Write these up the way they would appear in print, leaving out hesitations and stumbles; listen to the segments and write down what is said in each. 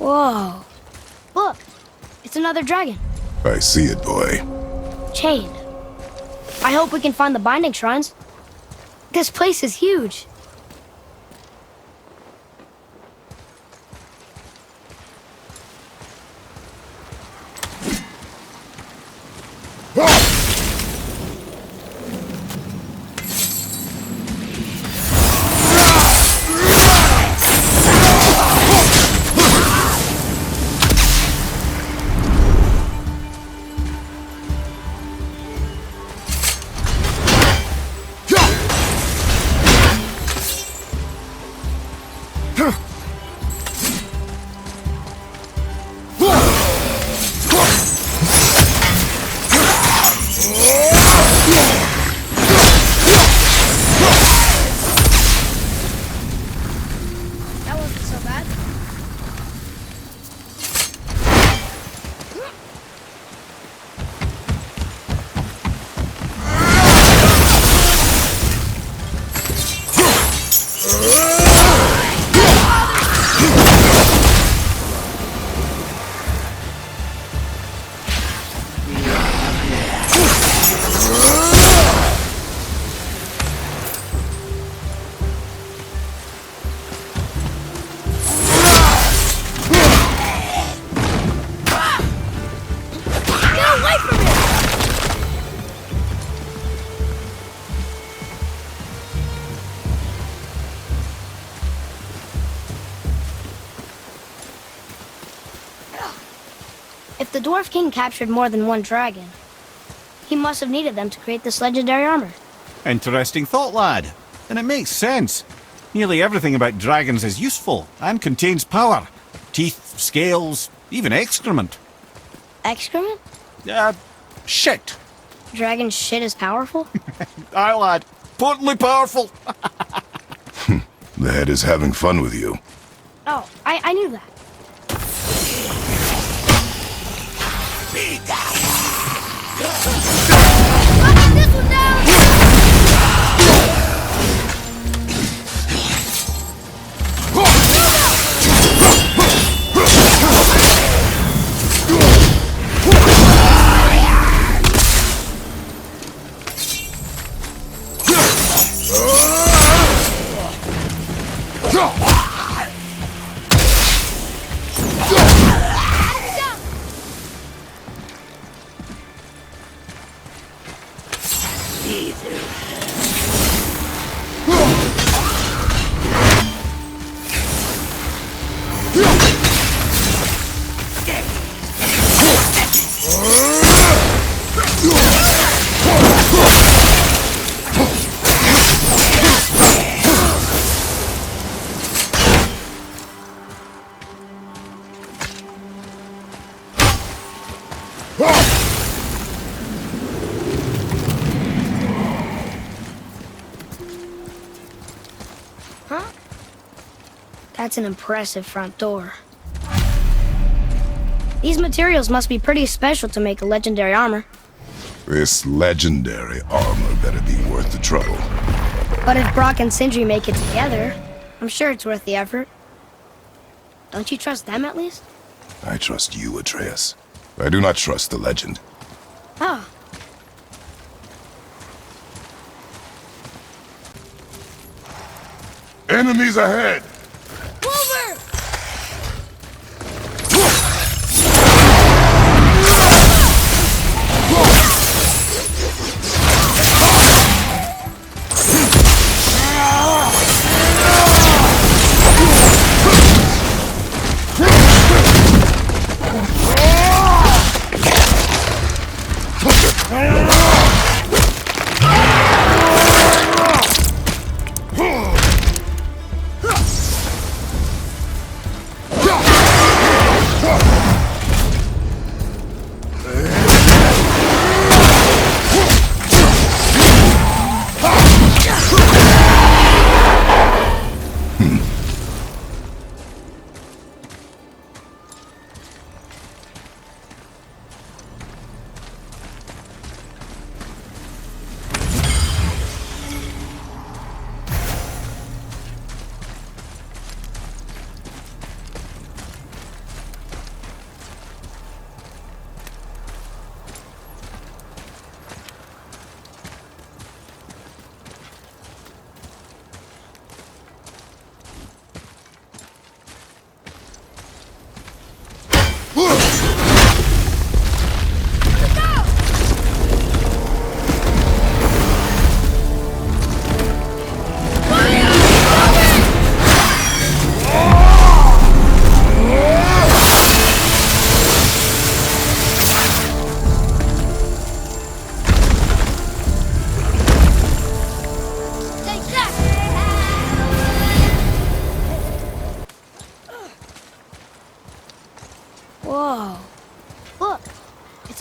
Whoa. Look, it's another dragon. I see it, boy. Chained. I hope we can find the binding shrines. This place is huge. That wasn't so bad. Get away from me! If the Dwarf King captured more than one dragon, he must have needed them to create this legendary armor. Interesting thought, lad. And it makes sense. Nearly everything about dragons is useful and contains power. Teeth, scales, even excrement. Excrement? Shit. Dragon shit is powerful? Aye, lad. Potently powerful. The head is having fun with you. Oh, I knew that. Knock this one down! Huh? That's an impressive front door. These materials must be pretty special to make a legendary armor. This legendary armor better be worth the trouble. But if Brock and Sindri make it together, I'm sure it's worth the effort. Don't you trust them at least? I trust you, Atreus. I do not trust the legend. Oh. Enemies ahead! Over!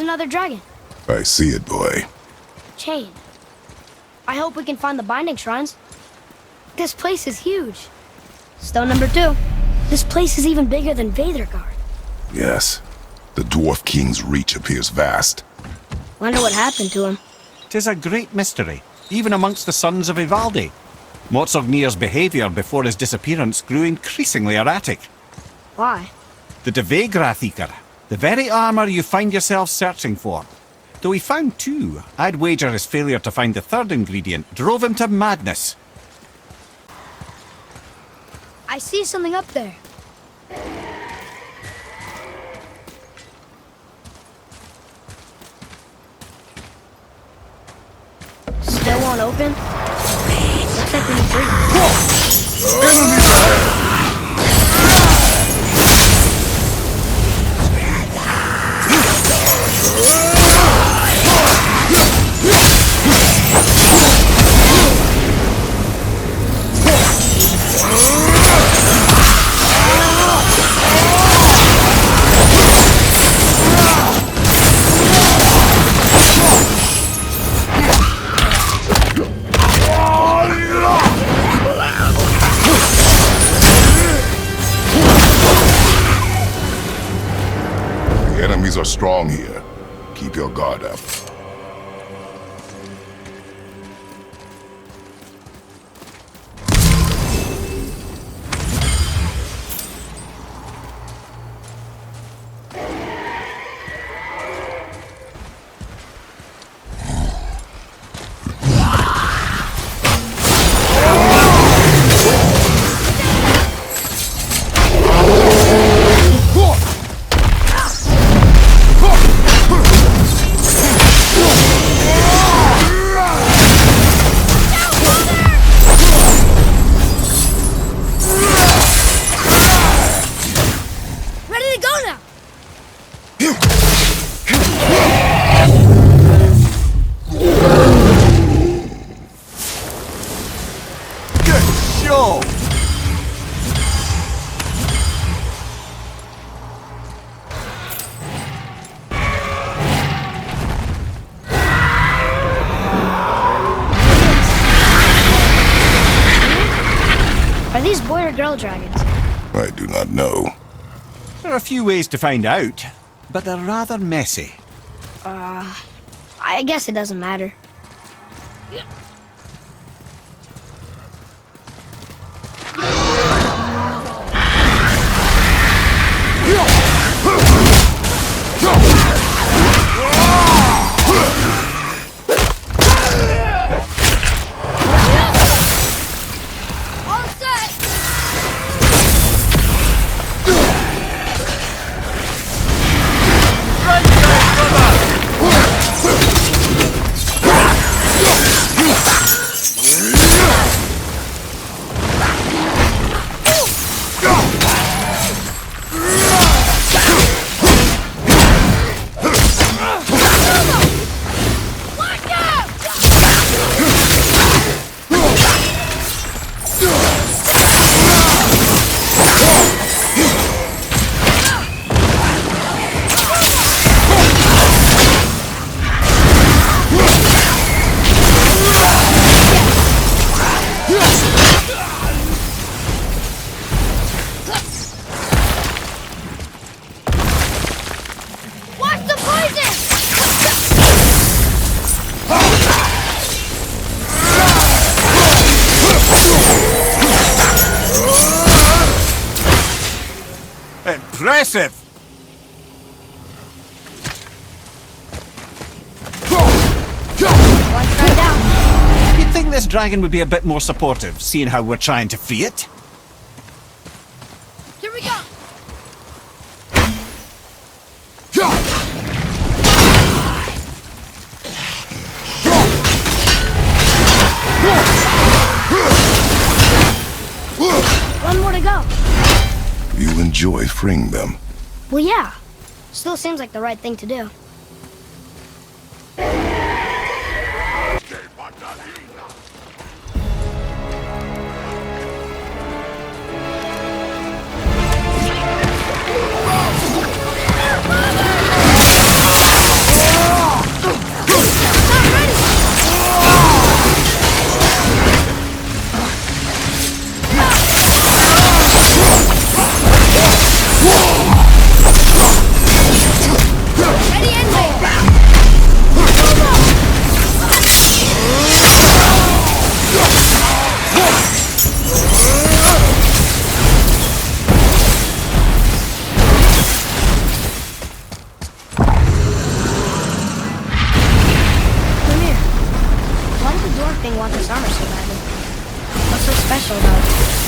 another dragon. I see it, boy. Chain. I hope we can find the binding shrines. This place is huge. Stone number 2. This place is even bigger than Vadergard. Yes. The Dwarf King's reach appears vast. Wonder what happened to him. 'Tis a great mystery, even amongst the sons of Ivaldi. Mozorgnir's behaviour before his disappearance grew increasingly erratic. Why? The Devegrathikar, the very armour you find yourself searching for. Though he found 2, I'd wager his failure to find the 3rd ingredient drove him to madness. I see something up there. Still won't open? Looks like we need 3. Enemies ahead! Enemies are strong here. Keep your guard up. Are these boy or girl dragons? I do not know. There are a few ways to find out, but they're rather messy. I guess it doesn't matter. Impressive! You'd think this dragon would be a bit more supportive, seeing how we're trying to free it. Here we go! One more to go. You enjoy freeing them. Well, yeah. Still seems like the right thing to do.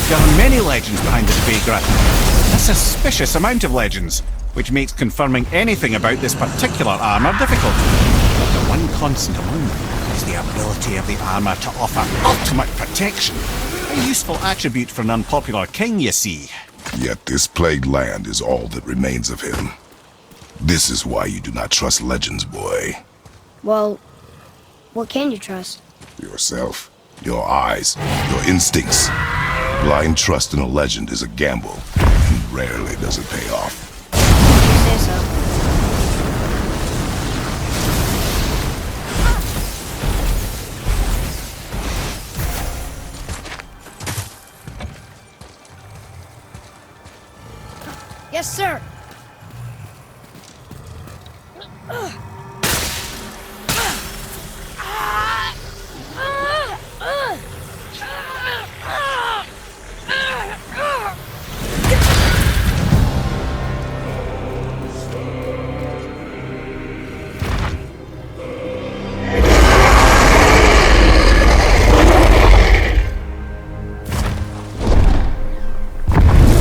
There are many legends behind the debate graph. A suspicious amount of legends, which makes confirming anything about this particular armour difficult. But the one constant among them is the ability of the armour to offer ultimate protection. A useful attribute for an unpopular king, you see. Yet this plagued land is all that remains of him. This is why you do not trust legends, boy. Well, what can you trust? Yourself, your eyes, your instincts. Blind trust in a legend is a gamble, and rarely does it pay off. You say so. Yes, sir.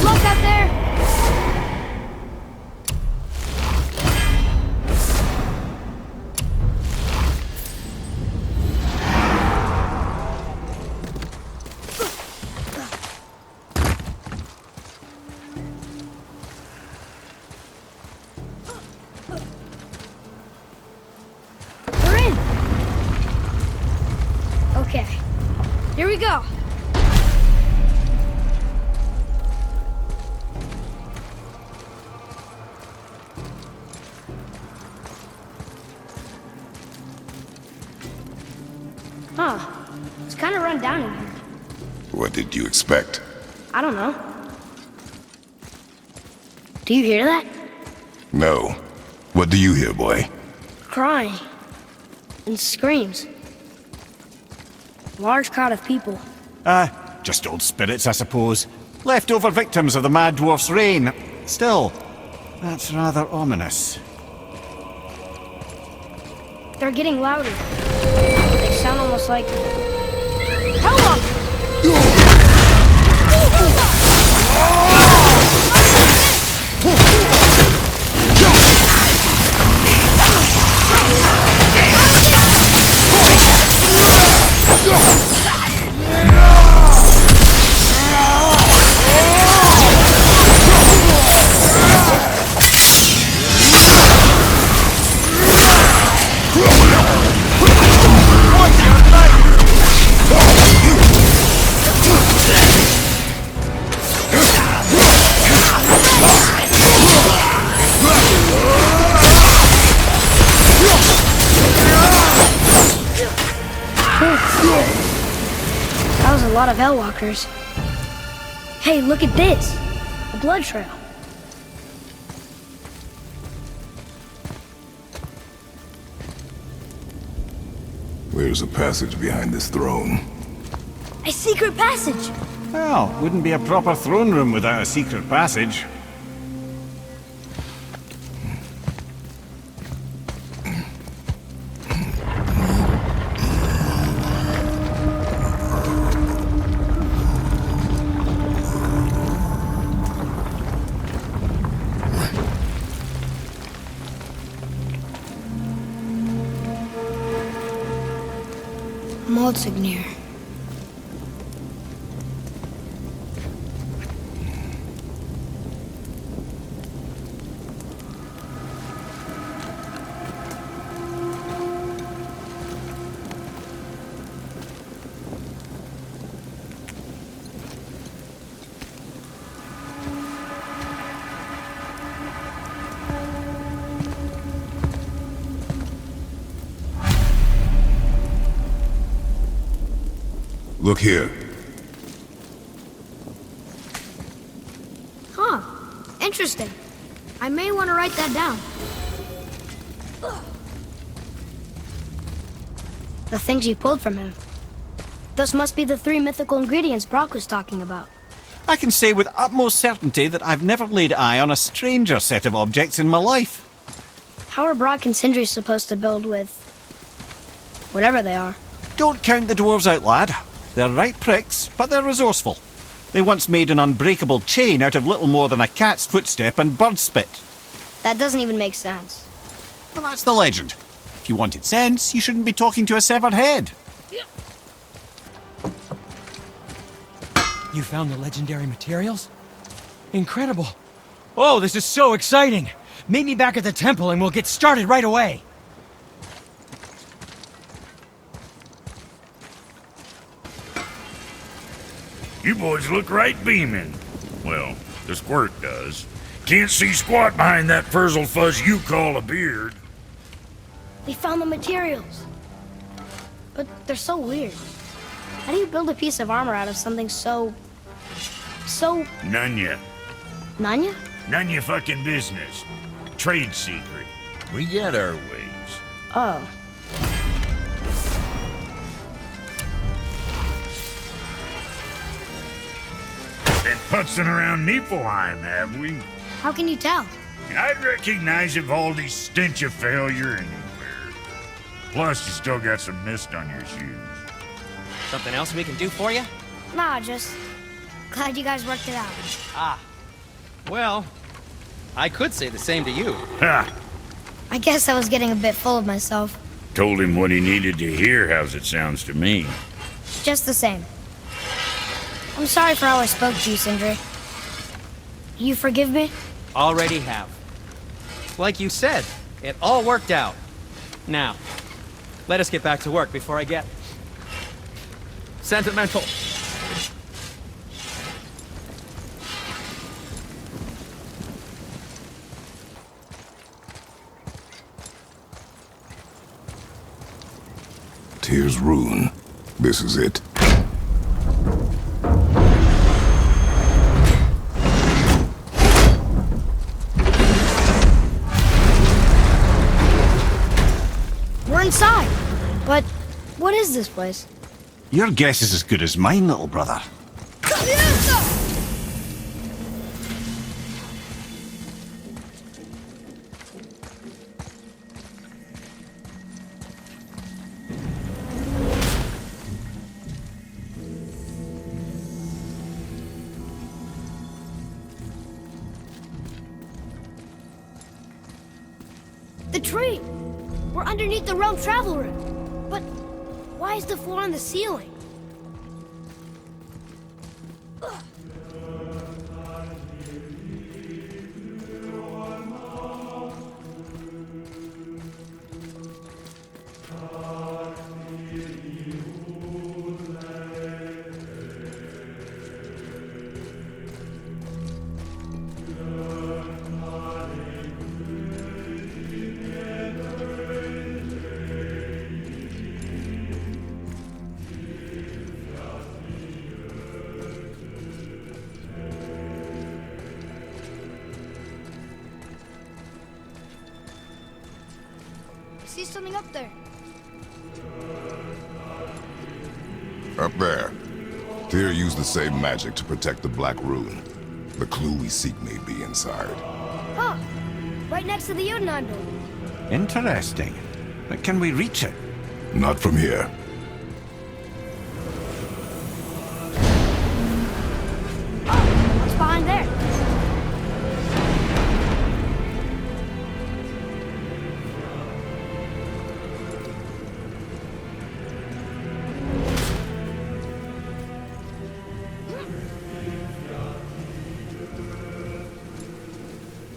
Look out there! We're in! Okay, here we go. Huh. It's kind of run down in here. What did you expect? I don't know. Do you hear that? No. What do you hear, boy? Crying. And screams. Large crowd of people. Just old spirits, I suppose. Leftover victims of the Mad Dwarf's reign. Still, that's rather ominous. They're getting louder. They sound almost like... Hellwalkers! That was a lot of Hellwalkers. Hey, look at this! A blood trail. There's a passage behind this throne. A secret passage! Well, wouldn't be a proper throne room without a secret passage. Moldsignir. Look here. Huh. Interesting. I may want to write that down. The things you pulled from him. Those must be the 3 mythical ingredients Brock was talking about. I can say with utmost certainty that I've never laid eye on a stranger set of objects in my life. How are Brock and Sindri supposed to build with... whatever they are? Don't count the dwarves out, lad. They're right pricks, but they're resourceful. They once made an unbreakable chain out of little more than a cat's footstep and bird spit. That doesn't even make sense. Well, that's the legend. If you wanted sense, you shouldn't be talking to a severed head. You found the legendary materials? Incredible. Oh, this is so exciting. Meet me back at the temple and we'll get started right away. You boys look right beaming. Well, the squirt does. Can't see squat behind that frizzled fuzz you call a beard. We found the materials. But they're so weird. How do you build a piece of armor out of something so... None ya. Nanya? None ya fucking business. Trade secret. We got our ways. Oh. Been putzing around Niflheim, have we? How can you tell? I'd recognize Ivaldi's stench of failure anywhere. Plus, you still got some mist on your shoes. Something else we can do for you? Nah, just... glad you guys worked it out. Ah. Well, I could say the same to you. Ha! I guess I was getting a bit full of myself. Told him what he needed to hear, how's it sounds to me. Just the same. I'm sorry for how I spoke to you, Sindri. You forgive me? Already have. Like you said, it all worked out. Now, let us get back to work before I get... sentimental. Tyr's Rune. This is it. We're inside. But what is this place? Your guess is as good as mine, little brother. The tree! We're underneath the realm travel room. But why is the floor on the ceiling? I see something up there. Up there. Tyr used the same magic to protect the Black Rune. The clue we seek may be inside. Huh. Right next to the Jotunheim building. Interesting. But can we reach it? Not from here. Oh, what's behind there?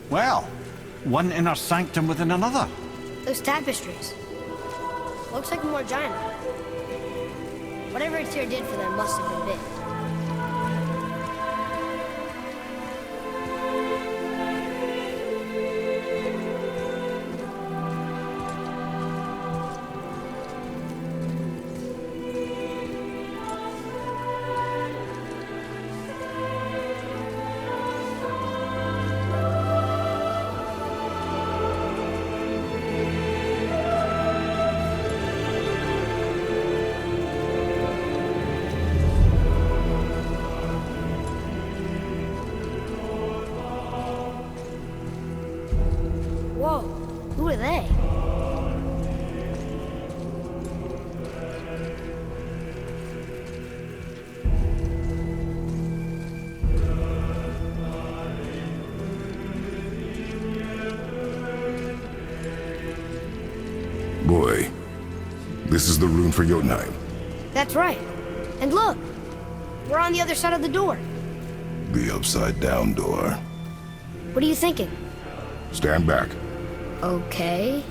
Well, one inner sanctum within another. Those tapestries. Looks like more giant. Whatever Tyr did for them must have been big. this is the room for your knife? That's right. And look, we're on the other side of the door. The upside-down door. What are you thinking? Stand back. Okay.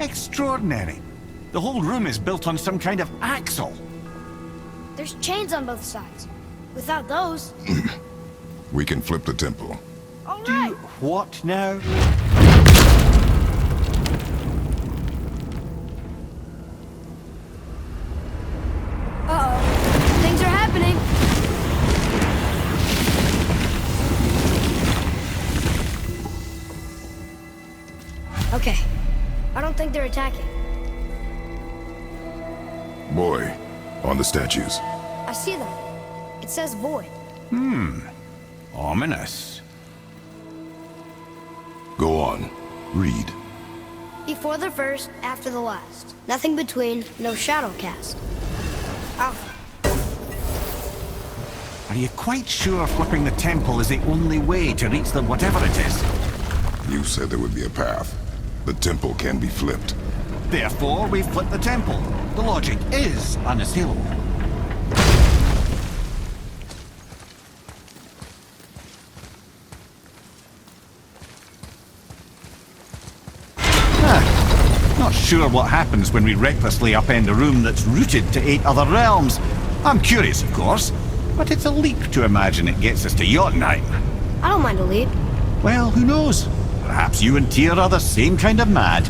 Extraordinary. The whole room is built on some kind of axle. There's chains on both sides. Without those... We can flip the temple. All Do right. what now? Uh-oh. Things are happening. Okay. I don't think they're attacking. Boy, on the statues. I see them. It says void. Ominous. Go on. Read. Before the first, after the last. Nothing between, no shadow cast. Alpha. Are you quite sure flipping the temple is the only way to reach the whatever it is? You said there would be a path. The temple can be flipped. Therefore, we flip the temple. The logic is unassailable. Not sure what happens when we recklessly upend a room that's rooted to 8 other realms. I'm curious, of course, but it's a leap to imagine it gets us to Jotunheim. I don't mind a leap. Well, who knows? Perhaps you and Tyr are the same kind of mad.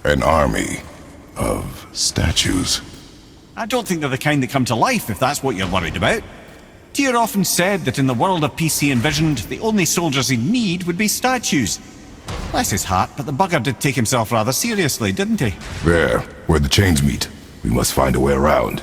An army of statues. I don't think they're the kind that come to life, if that's what you're worried about. Tyr often said that in the world of peace he envisioned, the only soldiers he'd need would be statues. Bless his heart, but the bugger did take himself rather seriously, didn't he? There, where the chains meet. We must find a way around.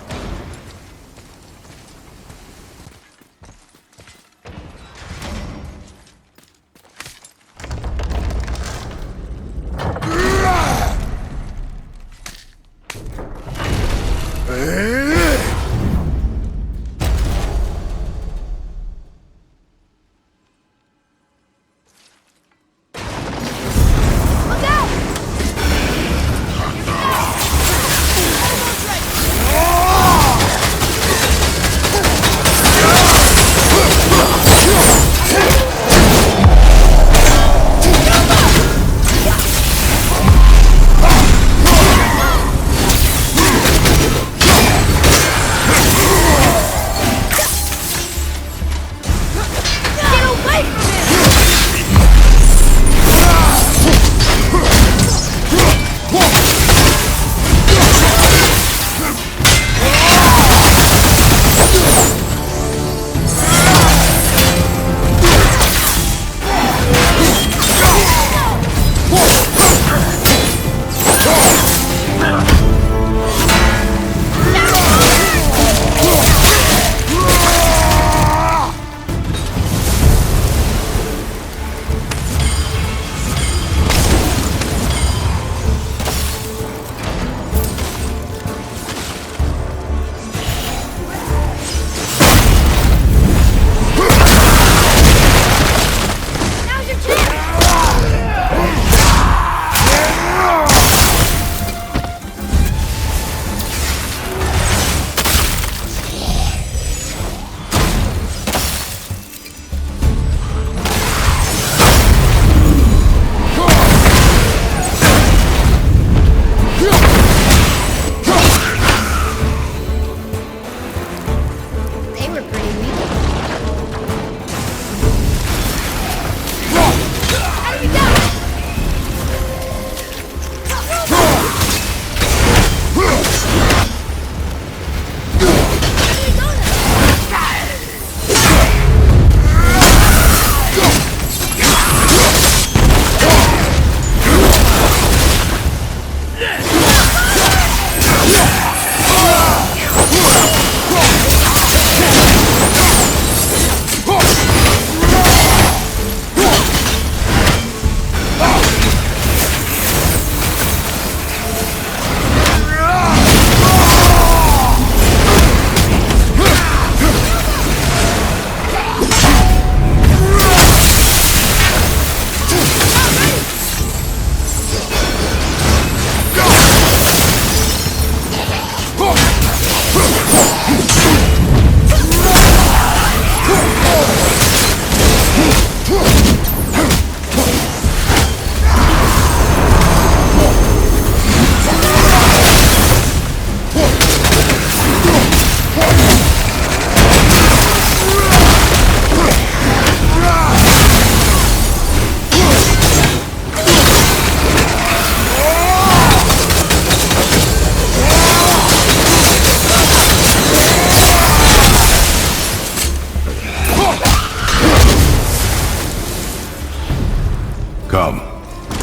Look out!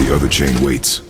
The other chain waits.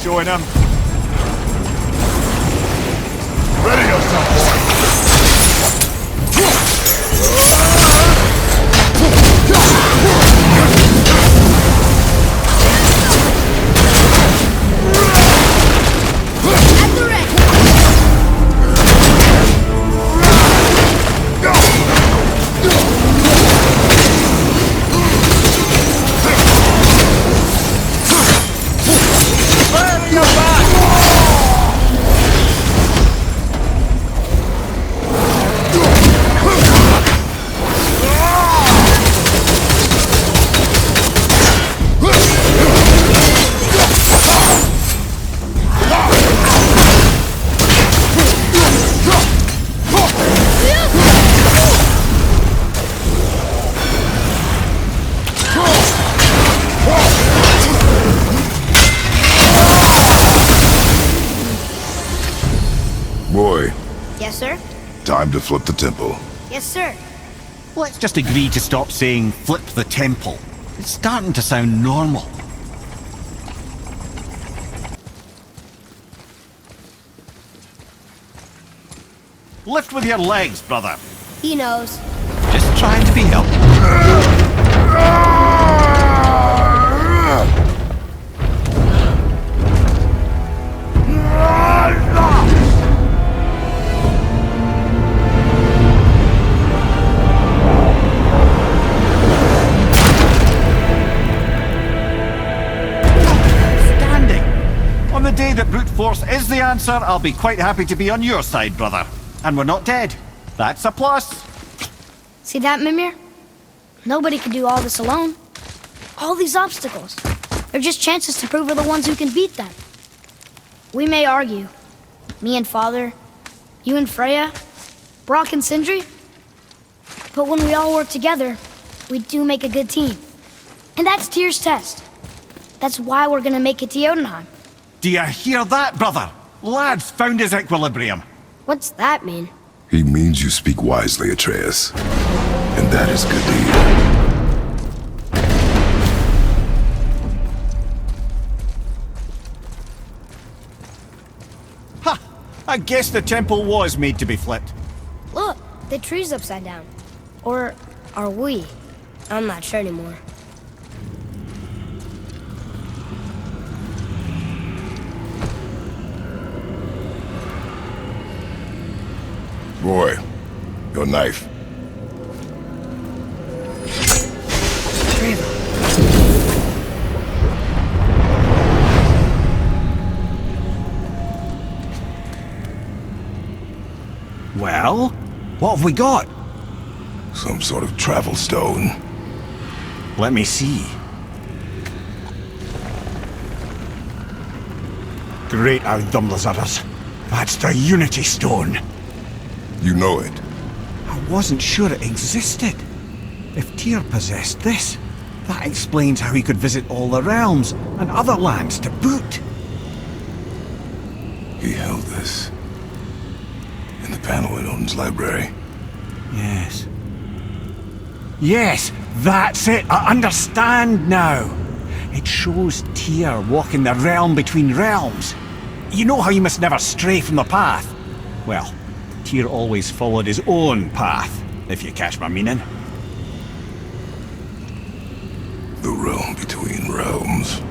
Showing him. Ready yourself! At the ready. Boy, Yes, sir? time to flip the temple. Yes, sir. Let's just agree to stop saying flip the temple. It's starting to sound normal. Lift with your legs, brother. He knows. Just trying to be helpful. Standing. On the day that brute force is the answer, I'll be quite happy to be on your side, brother. And we're not dead. That's a plus. See that, Mimir? Nobody can do all this alone. All these obstacles. They're just chances to prove we're the ones who can beat them. We may argue. Me and Father, you and Freya, Brock and Sindri. But when we all work together, we do make a good team. And that's Tyr's test. That's why we're gonna make it to Jotunheim. Do you hear that, brother? Lad's found his equilibrium. What's that mean? He means you speak wisely, Atreus. And that is good to hear. I guess the temple was made to be flipped. Look, the tree's upside down. Or are we? I'm not sure anymore. Boy, your knife. Well, what have we got? Some sort of travel stone. Let me see. Great Outdumblers. That's the Unity Stone. You know it. I wasn't sure it existed. If Tyr possessed this, that explains how he could visit all the realms and other lands to boot. He held this in the panel in Odin's library. Yes. Yes, that's it. I understand now. It shows Tyr walking the realm between realms. You know how you must never stray from the path? Well, Tyr always followed his own path, if you catch my meaning. The realm between realms.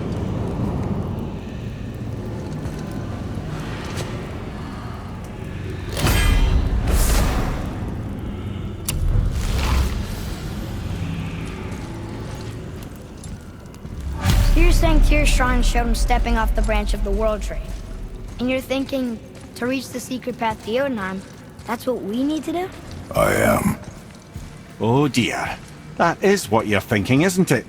You're saying Tyr's shrine showed him stepping off the branch of the World Tree. And you're thinking, to reach the secret path to Jotunheim, that's what we need to do? I am. Oh dear. That is what you're thinking, isn't it?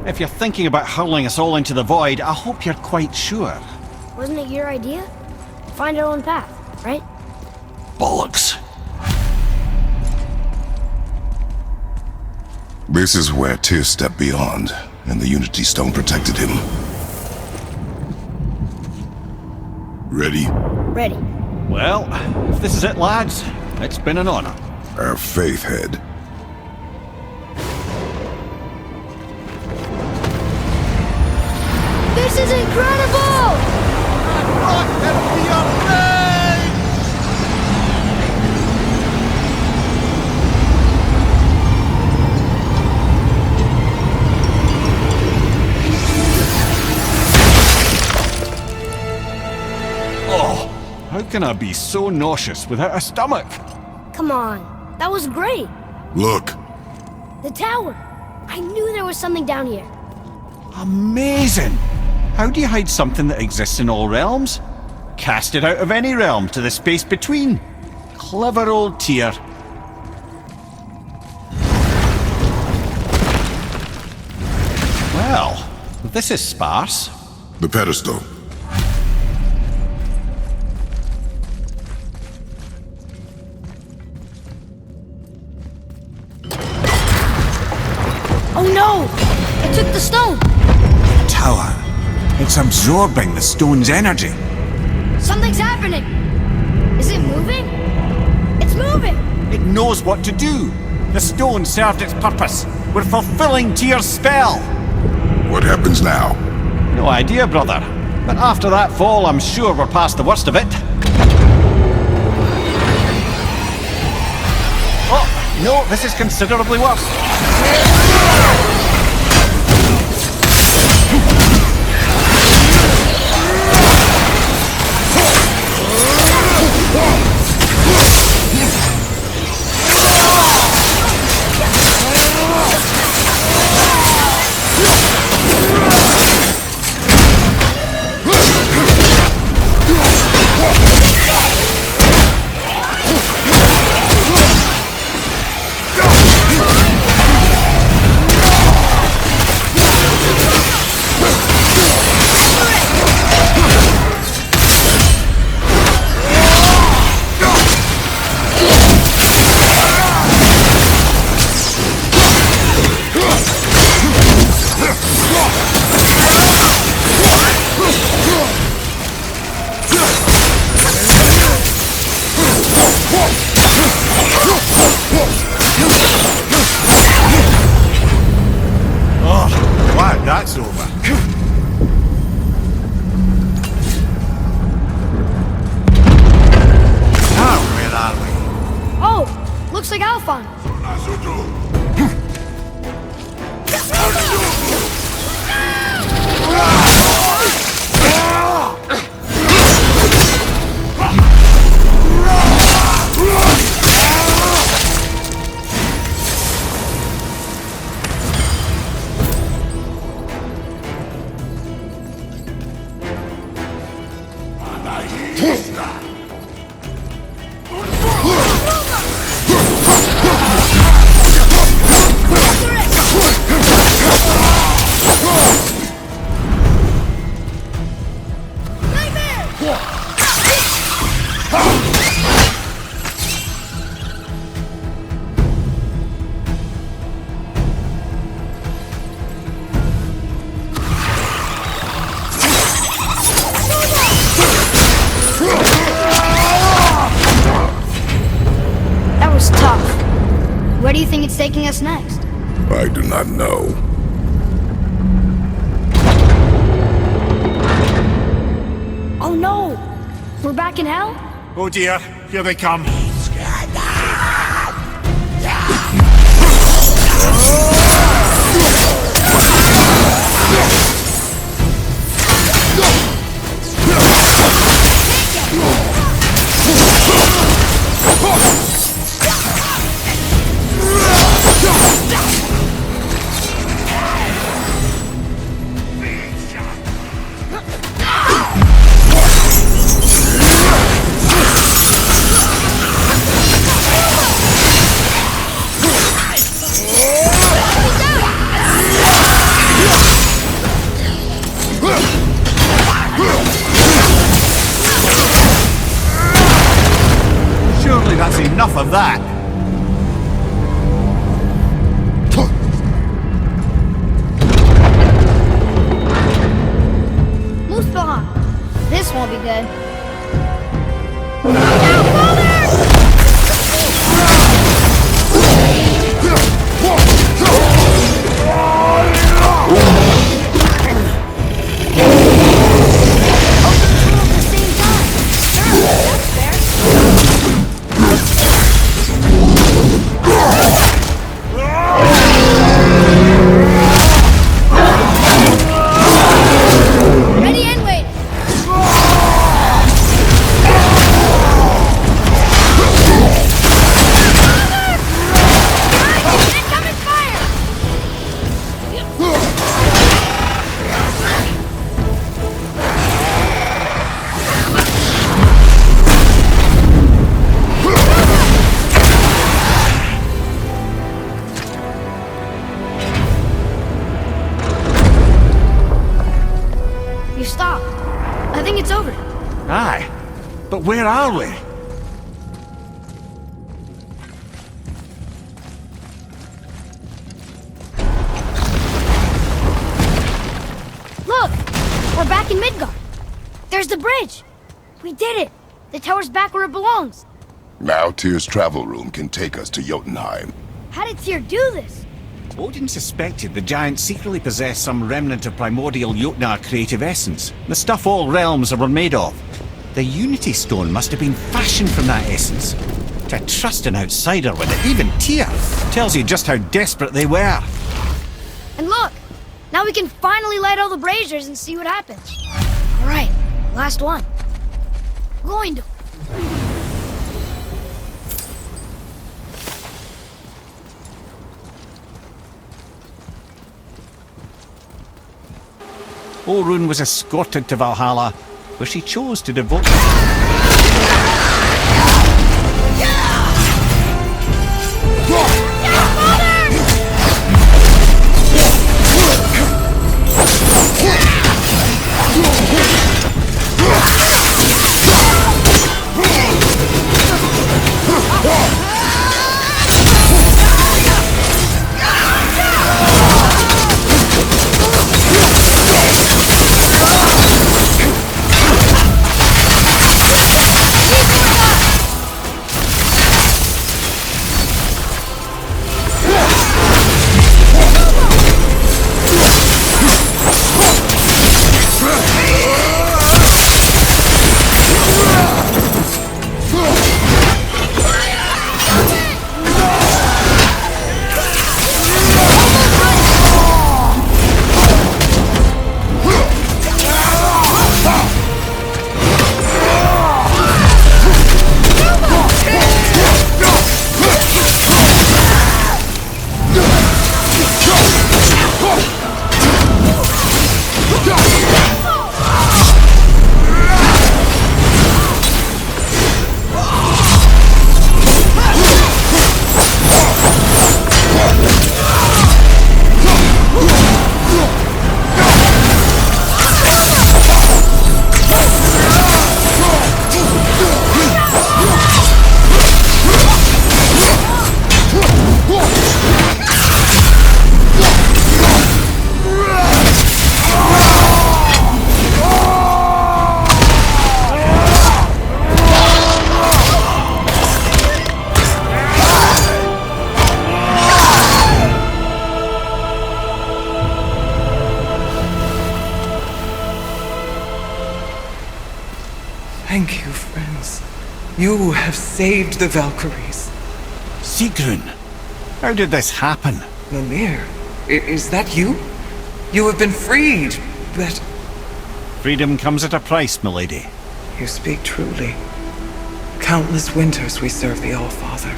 If you're thinking about hurling us all into the void, I hope you're quite sure. Wasn't it your idea? Find our own path, right? Bollocks. This is where Tyr stepped beyond, and the Unity Stone protected him. Ready? Ready. Well, if this is it, lads, it's been an honor. Our faith head. This is incredible! Oh, how can I be so nauseous without a stomach? Come on, that was great. Look. The tower. I knew there was something down here. Amazing! How do you hide something that exists in all realms? Cast it out of any realm to the space between. Clever old Tyr. Well, this is sparse. The pedestal. Oh no! It took the stone! Tower. It's absorbing the stone's energy. Something's happening! Is it moving? It's moving! It knows what to do. The stone served its purpose. We're fulfilling Tyr's spell. What happens now? No idea, brother. But after that fall, I'm sure we're past the worst of it. Oh, no, this is considerably worse. that's over. Now, where are we? Oh, looks like Alphon. That was tough. Where do you think it's taking us next? I do not know. Oh no! We're back in hell? Oh dear, here they come. Surely that's enough of that. Mustafa! This won't be good. Ready and wait! Incoming fire! You stopped. I think it's over. Aye, but where are we? Look! We're back in Midgard. There's the bridge. We did it. The tower's back where it belongs. Now Tyr's travel room can take us to Jotunheim. How did Tyr do this? Odin suspected the giant secretly possessed some remnant of primordial Jotnar creative essence, the stuff all realms were made of. The Unity Stone must have been fashioned from that essence. To trust an outsider with it, even Tyr, tells you just how desperate they were. And look! Now we can finally light all the braziers and see what happens. Alright, last one. Going to... Orun was escorted to Valhalla, where she chose to devote... Thank you, friends. You have saved the Valkyries. Sigrun, how did this happen? Mimir, is that you? You have been freed, but... Freedom comes at a price, milady. You speak truly. Countless winters we serve the All-Father.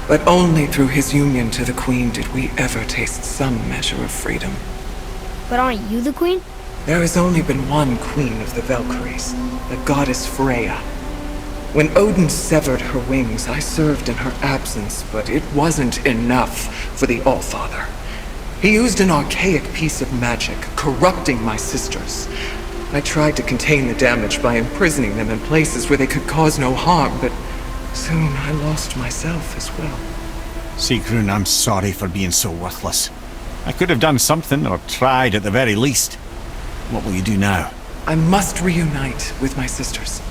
But only through his union to the Queen did we ever taste some measure of freedom. But aren't you the queen? There has only been one Queen of the Valkyries, the goddess Freya. When Odin severed her wings, I served in her absence, but it wasn't enough for the All-Father. He used an archaic piece of magic, corrupting my sisters. I tried to contain the damage by imprisoning them in places where they could cause no harm, but soon I lost myself as well. Sigrun, I'm sorry for being so worthless. I could have done something, or tried at the very least. What will you do now? I must reunite with my sisters.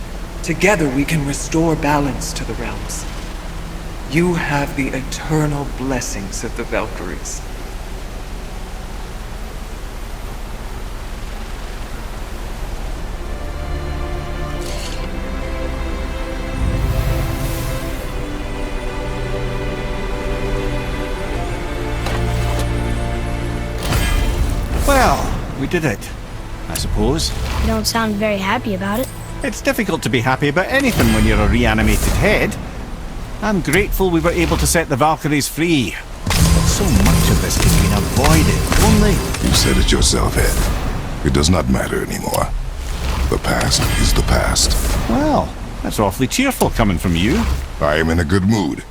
Together we can restore balance to the realms. You have the eternal blessings of the Valkyries. Well, we did it, I suppose. You don't sound very happy about it. It's difficult to be happy about anything when you're a reanimated head. I'm grateful we were able to set the Valkyries free. But so much of this could have been avoided, only... You said it yourself, Ed. It does not matter anymore. The past is the past. Well, that's awfully cheerful coming from you. I am in a good mood.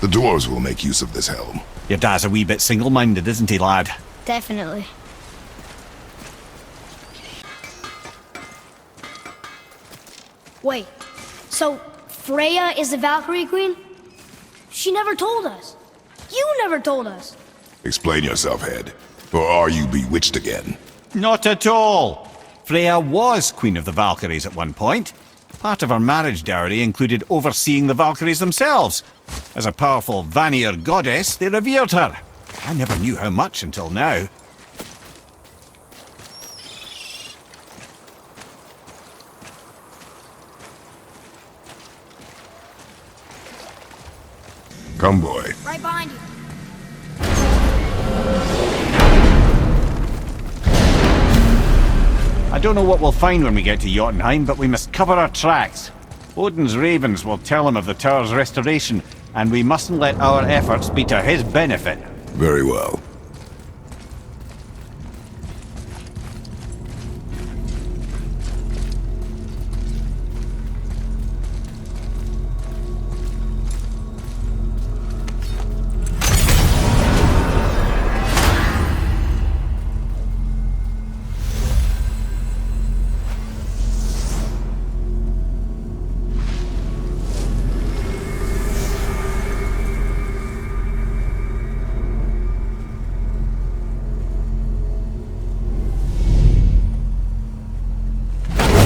The dwarves will make use of this helm. Your dad's a wee bit single-minded, isn't he, lad? Definitely. Wait, so Freya is the Valkyrie Queen? She never told us. You never told us. Explain yourself, Ed. Or are you bewitched again? Not at all. Freya was Queen of the Valkyries at one point. Part of her marriage dowry included overseeing the Valkyries themselves. As a powerful Vanir goddess, they revered her. I never knew how much until now. Come, boy. Right behind you. I don't know what we'll find when we get to Jotunheim, but we must cover our tracks. Odin's ravens will tell him of the tower's restoration, and we mustn't let our efforts be to his benefit. Very well.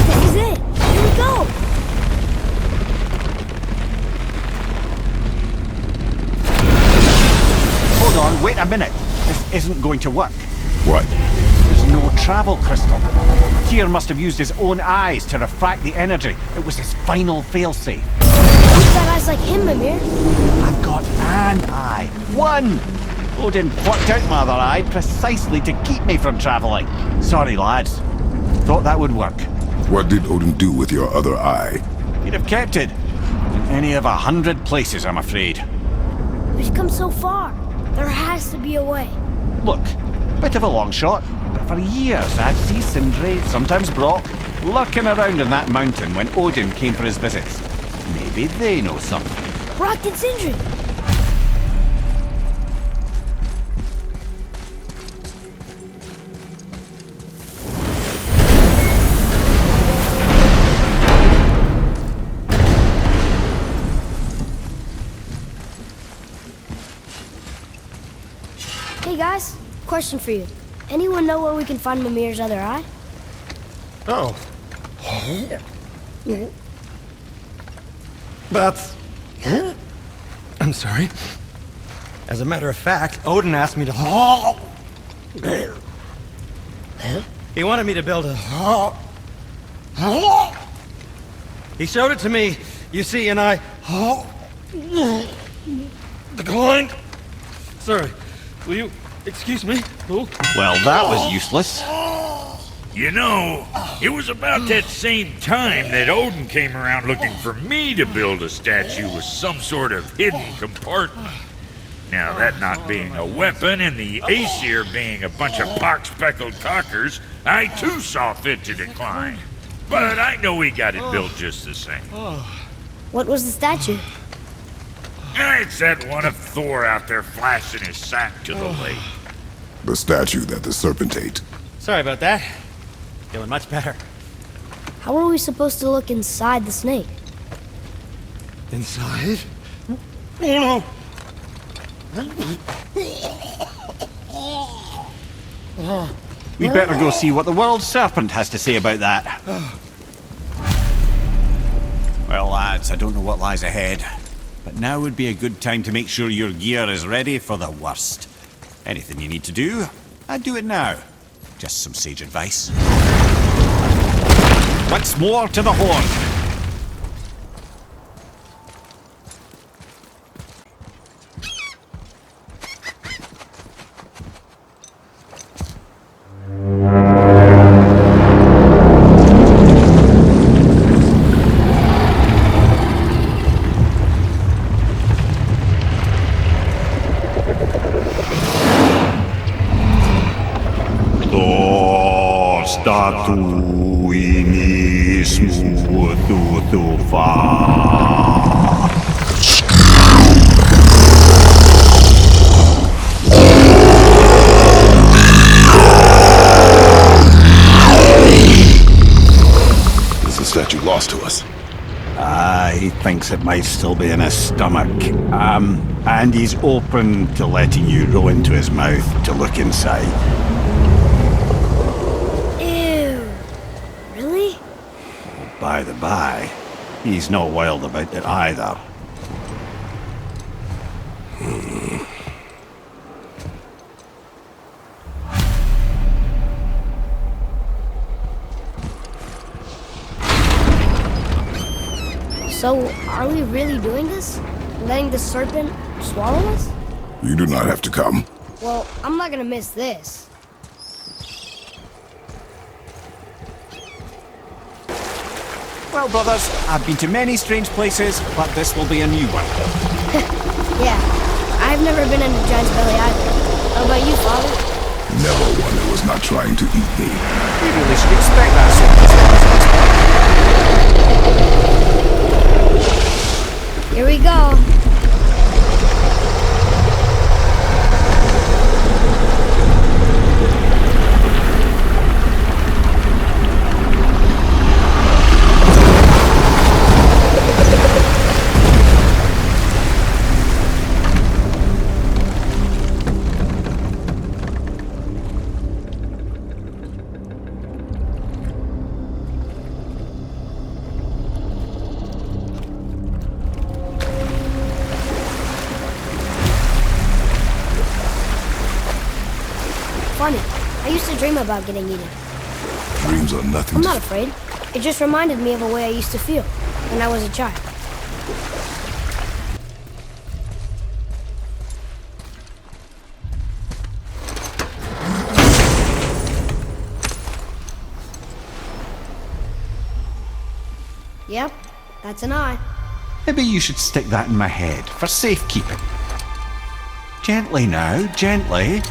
This is it. Here we go. Hold on, wait a minute. This isn't going to work. What? There's no travel crystal. Tyr must have used his own eyes to refract the energy. It was his final failsafe. Who's got eyes like him, Mimir? I've got an eye. One! Odin plucked out my other eye precisely to keep me from travelling. Sorry, lads. Thought that would work. What did Odin do with your other eye? He'd have kept it. In any of 100 places, I'm afraid. We've come so far. There has to be a way. Look, bit of a long shot, but for years I'd see Sindri, sometimes Brock, lurking around in that mountain when Odin came for his visits. Maybe they know something. Brock and Sindri. Hey guys, question for you. Anyone know where we can find Mimir's other eye? Oh. That's... I'm sorry. As a matter of fact, Odin asked me to... He wanted me to build a... He showed it to me, you see, and I... declined. Sorry. Will you excuse me? Oh. Well, that was useless. You know, it was about that same time that Odin came around looking for me to build a statue with some sort of hidden compartment. Now, that not being a weapon and the Aesir being a bunch of pock-speckled cockers, I too saw fit to decline. But I know he got it built just the same. What was the statue? It's that one of Thor out there flashing his sack to the lake. The statue that the serpent ate. Sorry about that. Feeling much better. How are we supposed to look inside the snake? Inside? Oh, no! We'd better go see what the world serpent has to say about that. Well, lads, I don't know what lies ahead, but now would be a good time to make sure your gear is ready for the worst. Anything you need to do, I'd do it now. Just some sage advice. Once more to the horn. Is the statue lost to us? He thinks it might still be in his stomach. And he's open to letting you roll into his mouth to look inside. Ew. Really? By the by, he's not wild about it either. So, are we really doing this? Letting the serpent swallow us? You do not have to come. Well, I'm not gonna miss this. Well, brothers, I've been to many strange places, but this will be a new one. Yeah, I've never been in a giant's belly either. How about you, Father? Never one that was not trying to eat me. We really should expect that sort of thing. Here we go. Funny. I used to dream about getting eaten. Dreams are nothing I'm to... not afraid. It just reminded me of a way I used to feel when I was a child. Yep, that's an eye. Maybe you should stick that in my head for safekeeping. Gently now, gently.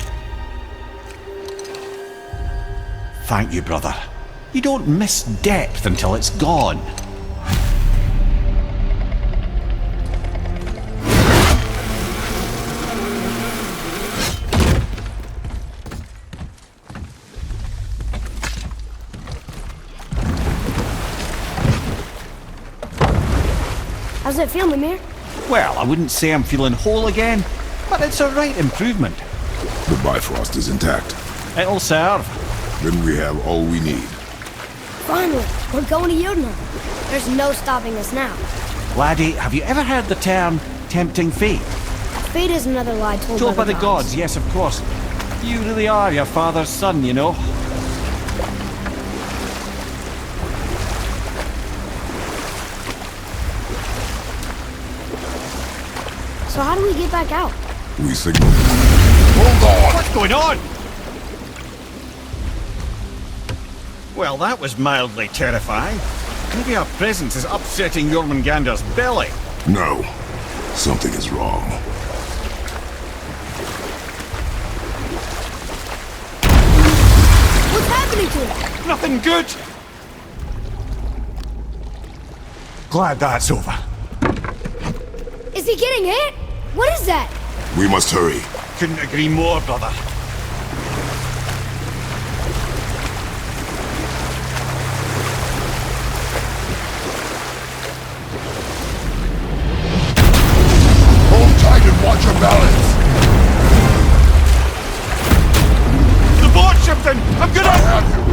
Thank you, brother. You don't miss depth until it's gone. How's it feel, Mimir? Well, I wouldn't say I'm feeling whole again, but it's a right improvement. The Bifrost is intact. It'll serve. Then we have all we need. Finally, we're going to Jotunheim. There's no stopping us now. Laddie, have you ever heard the term tempting fate? Fate is another lie Told by the gods, yes, of course. You really are your father's son, you know. So how do we get back out? We signal. Hold on! What's going on? Well, that was mildly terrifying. Maybe our presence is upsetting Jormungandr's belly. No. Something is wrong. What's happening to him? Nothing good! Glad that's over. Is he getting hit? What is that? We must hurry. Couldn't agree more, brother. Hold tight and watch your balance. The board shifting! I'm gonna... I have you.